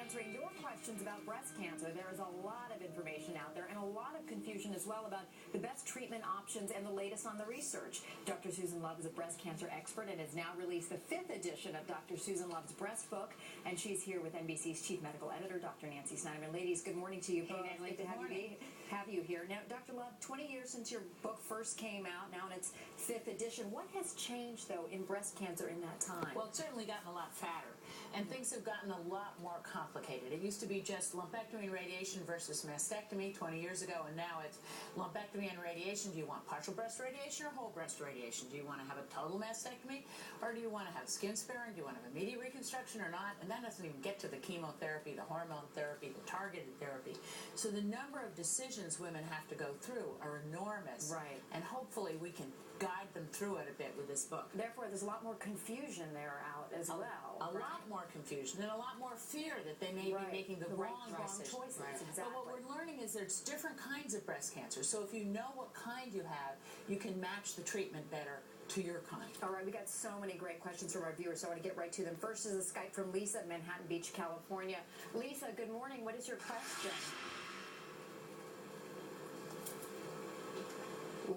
answering your questions about breast cancer. There is a lot of information out there and a lot of confusion as well about the best treatment options and the latest on the research. Dr. Susan Love is a breast cancer expert and has now released the 5th edition of Dr. Susan Love's Breast Book, and she's here with NBC's chief medical editor, Dr. Nancy Snyderman. Ladies, good morning to you both. Hey, good to have you here. Now, Dr. Love, 20 years since your book first came out, now in its 5th edition. What has changed, though, in breast cancer in that time? Well, it's certainly gotten a lot fatter, and things have gotten a lot more complicated. It used to be just lumpectomy and radiation versus mastectomy 20 years ago, and now it's lumpectomy and radiation. Do you want partial breast radiation or whole breast radiation? Do you want to have a total mastectomy, or do you want to have skin sparing? Do you want to have immediate reconstruction or not? And that doesn't even get to the chemotherapy, the hormone therapy, the targeted therapy. So the number of decisions women have to go through are enormous. Right. And hopefully we can guide them through it a bit with this book. Therefore, there's a lot more confusion there out as well. A lot more confusion and a lot more fear that they may be making the wrong choices. Right. Exactly. But what we're learning is there's different kinds of breast cancer. So if you know what kind you have, you can match the treatment better to your kind. All right, we got so many great questions from our viewers, so I want to get right to them. First is a Skype from Lisa in Manhattan Beach, California. Lisa, good morning. What is your question?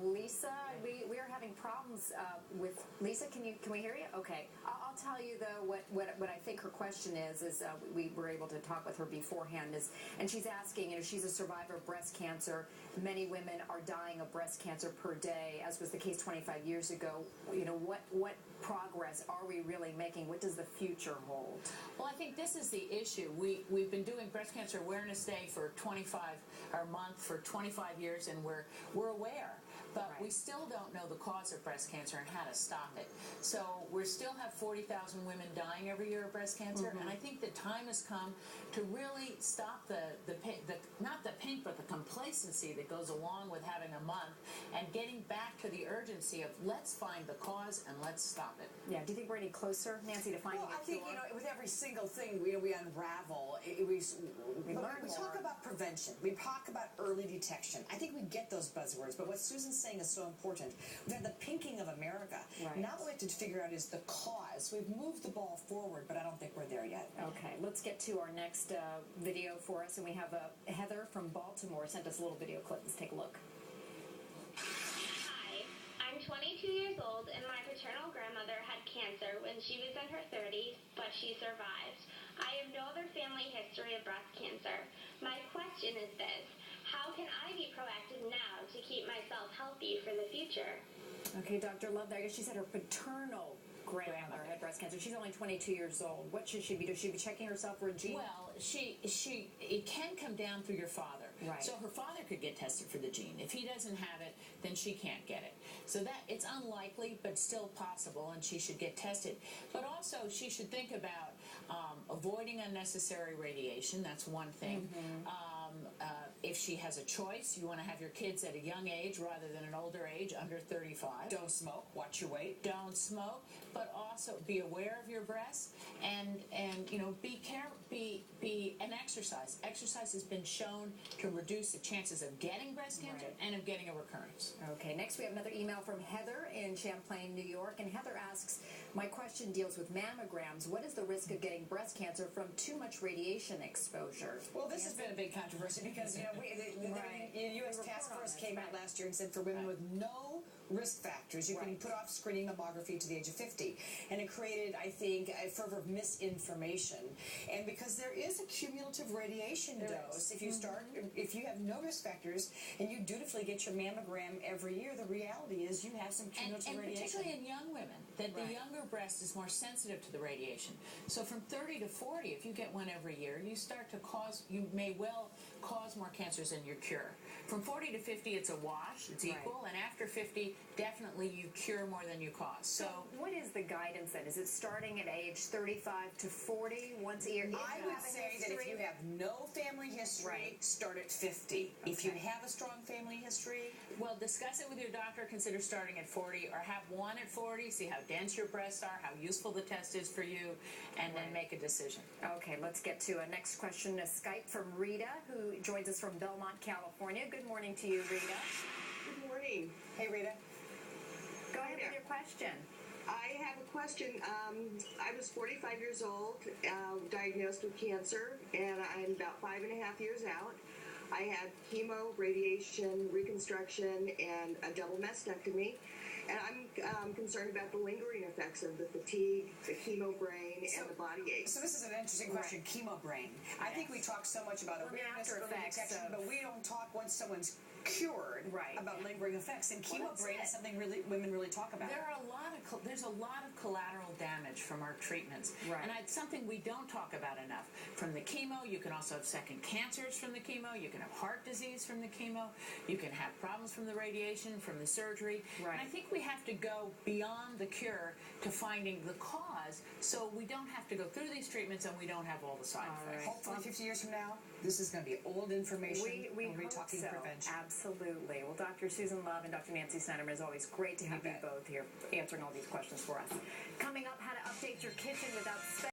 Lisa, we are having problems with Lisa. Can we hear you? Okay. I'll tell you though what I think her question is we were able to talk with her beforehand and she's asking, she's a survivor of breast cancer. Many women are dying of breast cancer per day, as was the case 25 years ago. What progress are we really making? What does the future hold? Well, I think this is the issue. We've been doing Breast Cancer Awareness Day for 25 years, and we're aware. But we still don't know the cause of breast cancer and how to stop it. So we still have 40,000 women dying every year of breast cancer, and I think the time has come to really stop not the pink, but the complacency that goes along with having a month and getting back to the urgency of let's find the cause and let's stop it. Yeah. Do you think we're any closer, Nancy, to finding a cure? I think, with every single thing we unravel, we talk about prevention. We talk about early detection. I think we get those buzzwords, but what Susan's saying is so important. We've had the pinking of America. Right. Now what we have to figure out is the cause. We've moved the ball forward, but I don't think we're there yet. Okay, let's get to our next video for us, and we have Heather from Baltimore sent us a little video clip. Let's take a look. Hi, I'm 22 years old, and my paternal grandmother had cancer when she was in her 30s, but she survived. I have no other family history of breast cancer. My question is this: how can I be proactive now to keep myself healthy for the future? Okay, Dr. Love, I guess she said her paternal grandmother had breast cancer. She's only 22 years old. What should she be doing? Should she be checking herself for a gene? Well, it can come down through your father. Right. So her father could get tested for the gene. If he doesn't have it, then she can't get it. So that it's unlikely, but still possible, and she should get tested. But also, she should think about avoiding unnecessary radiation. That's one thing. If she has a choice, you want to have your kids at a young age rather than an older age, under 35. Don't smoke. Watch your weight. Don't smoke, but also be aware of your breasts and be careful. And exercise. Exercise has been shown to reduce the chances of getting breast cancer and of getting a recurrence. Okay, next we have another email from Heather in Champlain, New York, and Heather asks, my question deals with mammograms. What is the risk of getting breast cancer from too much radiation exposure? Well, this has been a big controversy because the U.S. Task Force came out last year and said for women with no risk factors, you can put off screening mammography to the age of 50. And it created, I think, a fervor of misinformation. And because there is a cumulative radiation dose, if you have no risk factors and you dutifully get your mammogram every year, the reality is you have some cumulative radiation. And particularly in young women, that the younger breast is more sensitive to the radiation. So from 30 to 40, if you get one every year, you may well cause more cancers than you cure. From 40 to 50, it's a wash, it's equal, and after 50, definitely you cure more than you cause. So what is the guidance then? Is it starting at age 35 to 40 once a year? I would say that if you have no family history, start at 50. Okay. If you have a strong family history, well, discuss it with your doctor. Consider starting at 40, or have one at 40. See how dense your breasts are, how useful the test is for you, and then make a decision. Okay, let's get to a next question. A Skype from Rita, who joins us from Belmont, California. Good morning to you, Rita. Good morning. Hey, Rita. Go ahead with your question. I have a question. I was 45 years old, diagnosed with cancer, and I'm about 5.5 years out. I had chemo, radiation, reconstruction, and a double mastectomy. And I'm concerned about the lingering effects of the fatigue, the chemo brain, and the body aches. So this is an interesting question, chemo brain. I think we talk so much about awareness, early detection, but we don't talk once someone's cured about lingering effects. And chemo brain is something women really talk about. There's a lot of collateral damage from our treatments, and it's something we don't talk about enough. From the chemo, you can also have second cancers from the chemo. You can have heart disease from the chemo. You can have problems from the radiation, from the surgery. And I think we have to go beyond the cure to finding the cause, so we don't have to go through these treatments and we don't have all the side effects. Hopefully 50 years from now, this is going to be old information. We we'll be hope talking so. prevention. Absolutely. Well, Dr. Susan Love and Dr. Nancy Snyderman, it's always great to have you both here answering all these questions for us. Coming up, how to update your kitchen without